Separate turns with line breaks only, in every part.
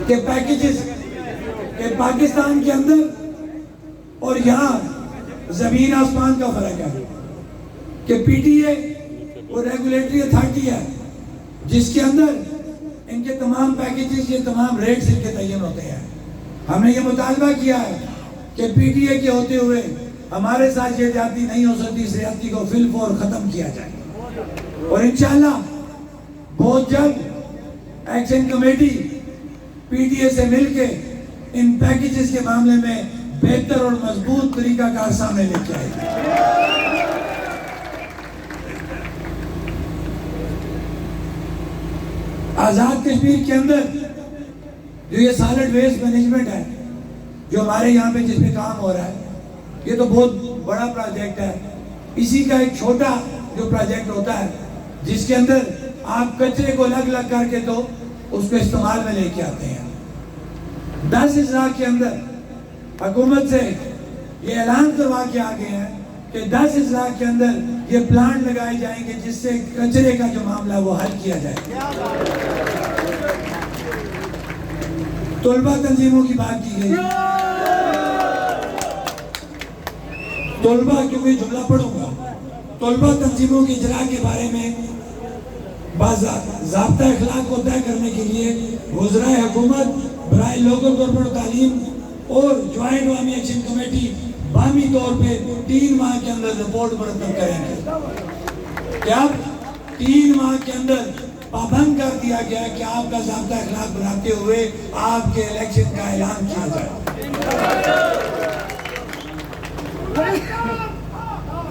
के पैकेजेस के पाकिस्तान के अंदर और यहाँ जमीन आसमान का फर्क है कि पीटीए वो रेगुलेटरी अथॉरिटी है जिसके अंदर इनके तमाम पैकेजेस ये तमाम रेट्स इनके तयन होते हैं। हमने ये मुतालबा किया है कि पीटीए के होते हुए हमारे साथ ये ज्यादती नहीं हो सकती, इस ज्यादती को फिलफौर खत्म किया जाए और इंशाल्लाह बहुत जल्द एक्शन कमेटी पीटीए से मिलके इन पैकेजेस के मामले में बेहतर और मजबूत तरीकाकार सामने लेके आएगी। आजाद कश्मीर के अंदर जो ये सॉलिड वेस्ट मैनेजमेंट है जो हमारे यहाँ पे जिसपे काम हो रहा है, ये तो बहुत बड़ा प्रोजेक्ट है। इसी का एक छोटा जो प्रोजेक्ट होता है जिसके अंदर आप कचरे को अलग अलग करके तो उसको इस्तेमाल में लेके आते हैं। 10 अजला के अंदर हुकूमत से ये ऐलान करवा के आ गए हैं कि 10 अजला के अंदर ये प्लांट लगाए जाएंगे जिससे कचरे का जो मामला वो हल किया जाए। तलबा तंजीमों की बात की गई, तलबा क्योंकि जुमला पढ़ूंगा, तलबा तंजीमों की इजरा के बारे में ज़ाब्ता अखलाक को तय करने के लिए वज़राए हुकूमत बराए लोकल गवर्नमेंट तालीम और ज्वाइंट अवामी एक्शन कमेटी बामी तौर पे 3 माह के अंदर रिपोर्ट मुरतब करेंगे। क्या 3 माह के अंदर पाबंद कर दिया गया कि आपका ज़ाब्ता अखलाक बनाते हुए आपके इलेक्शन का ऐलान किया जाए।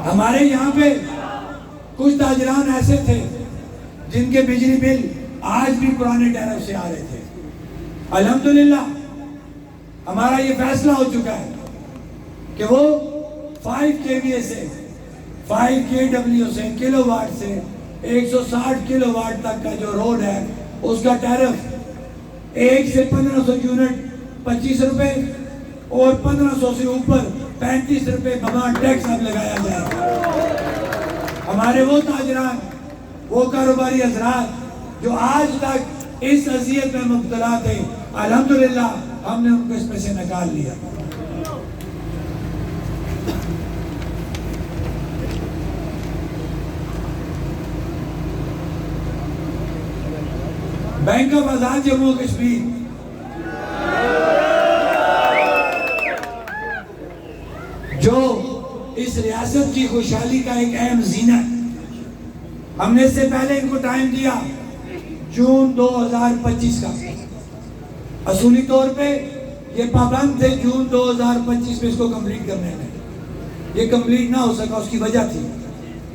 हमारे यहाँ पे कुछ ताजरान ऐसे थे जिनके बिजली बिल आज भी पुराने टैरिफ से आ रहे थे। अल्हम्दुलिल्लाह हमारा ये फैसला हो चुका है कि वो 5 kVA से 5 kW से किलोवाट से 160 किलोवाट तक का जो रोड है उसका टैरिफ 1 से 1500 यूनिट 25 रुपए और 1500 से ऊपर 35 रुपए बमा टैक्स अब लगाया जाएगा। हमारे वो ताजरान, वो कारोबारी हजरात जो आज तक इस अजियत में मुब्तला थे, अल्हम्दुलिल्लाह हमने उनको इसमें से निकाल लिया। बैंक ऑफ आजाद जम्मू कश्मीर जो इस रियासत की खुशहाली का एक अहम जीना है, हमने इससे पहले इनको टाइम दिया जून 2025 का। असूली तौर पे ये पाबंद थे जून 2025 में इसको कंप्लीट करने में। ये कंप्लीट ना हो सका, उसकी वजह थी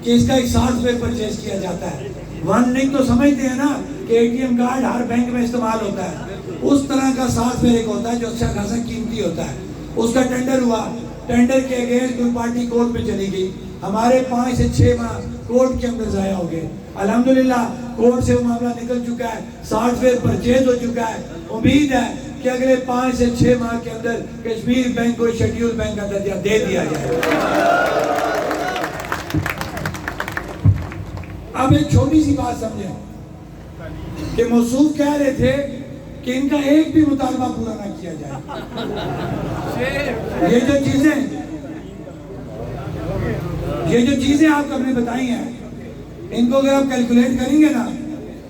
कि इसका एक सॉफ्टवेयर परचेज किया जाता है। वन लिंक तो समझते हैं ना कि एटीएम कार्ड हर बैंक में इस्तेमाल होता है, उस तरह का सॉफ्टवेयर एक होता है जो अच्छा खासा कीमती होता है। उसका टेंडर हुआ, टेंडर के अगेंस्ट कोई पार्टी कोर्ट पे चली गई, हमारे 5 से 6 माह कोर्ट के अंदर जाया हो गए। अल्हम्दुलिल्लाह कोर्ट से वो मामला निकल चुका है, सॉफ्टवेयर परचेज हो चुका है। उम्मीद है कि अगले 5 से 6 माह के अंदर कश्मीर बैंक को शेड्यूल बैंक का दर्जा दे दिया जाए। अब एक छोटी सी बात समझें कि मौसूफ कह रहे थे कि इनका एक भी मुतालबा पूरा ना किया जाए। ये जो चीजें आपको हमने बताई हैं, इनको अगर आप कैलकुलेट करेंगे ना,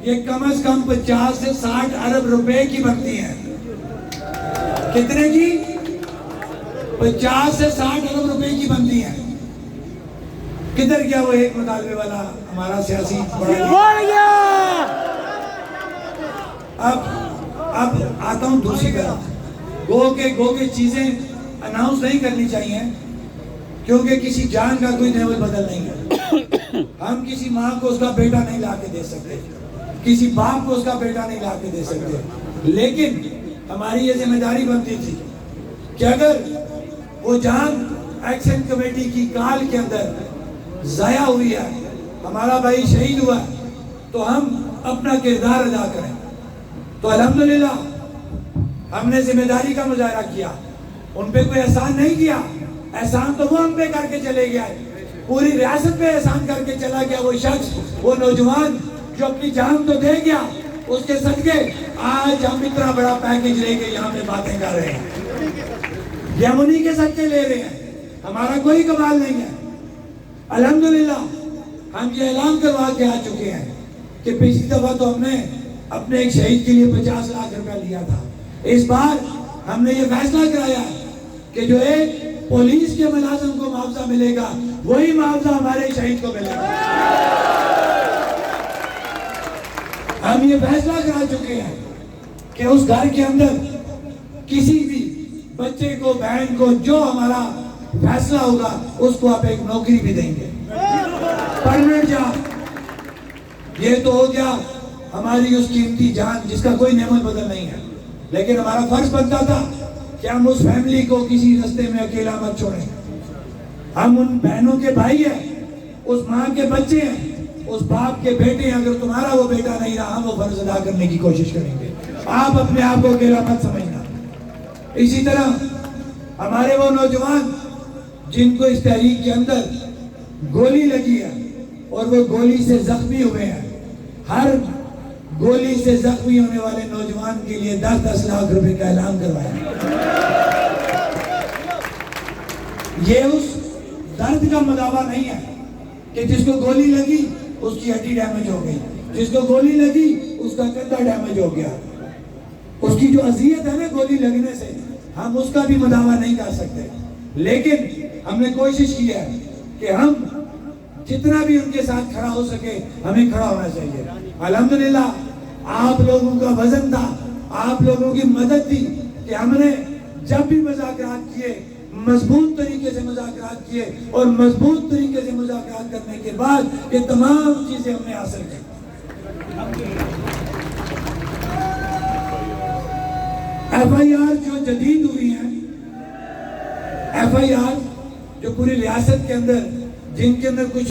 ये कम से कम 50 से 60 अरब रुपए की बनती है। कितने की? 50 से 60 अरब रुपए की बनती है। किधर गया वो एक मुतालबे वाला हमारा सियासी बड़ा? अब आता हूं दूसरी तरफ। गो के चीजें अनाउंस नहीं करनी चाहिए क्योंकि किसी जान का कोई नेवल बदल नहीं है। हम किसी माँ को उसका बेटा नहीं ला के दे सकते, किसी बाप को उसका बेटा नहीं ला के दे सकते, लेकिन हमारी ये जिम्मेदारी बनती थी कि अगर वो जान एक्शन कमेटी की काल के अंदर जाया हुई है, हमारा भाई शहीद हुआ, तो हम अपना किरदार अदा करें। तो अल्हम्दुलिल्लाह हमने जिम्मेदारी का मुजाहरा किया, उन पे कोई एहसान नहीं किया। एहसान तो वो हम पे करके चले गया, पूरी रियासत पे एहसान करके चला गया वो शख्स, वो नौजवान जो अपनी जान तो दे गया, उसके सदके आज हम इतना बड़ा पैकेज लेके यहाँ पे बातें कर रहे हैं, ये हम उन्हीं के सच्चे ले रहे हैं, हमारा कोई कमाल नहीं है। अल्हम्दुलिल्लाह हम ये ऐलान करवा के आ चुके हैं कि पिछली दफा तो हमने अपने एक शहीद के लिए 50 लाख रुपया लिया था। इस बार हमने ये फैसला कराया कि जो एक पुलिस के मुलाजिम को मुआवजा मिलेगा वही मुआवजा हमारे शहीद को मिलेगा। हम ये फैसला करा चुके हैं कि उस घर के अंदर किसी भी बच्चे को, बहन को, जो हमारा फैसला होगा उसको आप एक नौकरी भी देंगे, परमानेंट जॉब। ये तो हो गया हमारी उस कीमती जान जिसका कोई नेमत बदल नहीं है, लेकिन हमारा फर्ज बनता था कि हम उस फैमिली को किसी रास्ते में अकेला मत छोड़ें। हम उन बहनों के भाई हैं, उस माँ के बच्चे हैं, उस बाप के बेटे हैं। अगर तुम्हारा वो बेटा नहीं रहा, हम वो फर्ज अदा करने की कोशिश करेंगे। आप अपने आप को अकेला मत समझना। इसी तरह हमारे वो नौजवान जिनको इस तहरीक के अंदर गोली लगी है और वो गोली से जख्मी हुए हैं, हर गोली से जख्मी होने वाले नौजवान के लिए 10-10 लाख रुपए का ऐलान करवाया। ये उस दर्द का मदावा नहीं है कि जिसको गोली लगी उसकी हड्डी डैमेज हो गई, जिसको गोली लगी उसका कंधा डैमेज हो गया। उसकी जो अजियत है ना गोली लगने से, हम उसका भी मदावा नहीं कर सकते। लेकिन हमने कोशिश की है कि हम जितना भी उनके साथ खड़ा हो सके हमें खड़ा होना चाहिए। अल्हम्दुलिल्लाह आप लोगों का वजन था, आप लोगों की मदद थी कि हमने जब भी मुज़ाकरात किए मजबूत तरीके से मुज़ाकरात किए और मजबूत तरीके से मुज़ाकरात करने के बाद ये तमाम चीजें हमने हासिल की। FIR जो जदीद हुई है, FIR जो पूरी रियासत के अंदर जिनके अंदर कुछ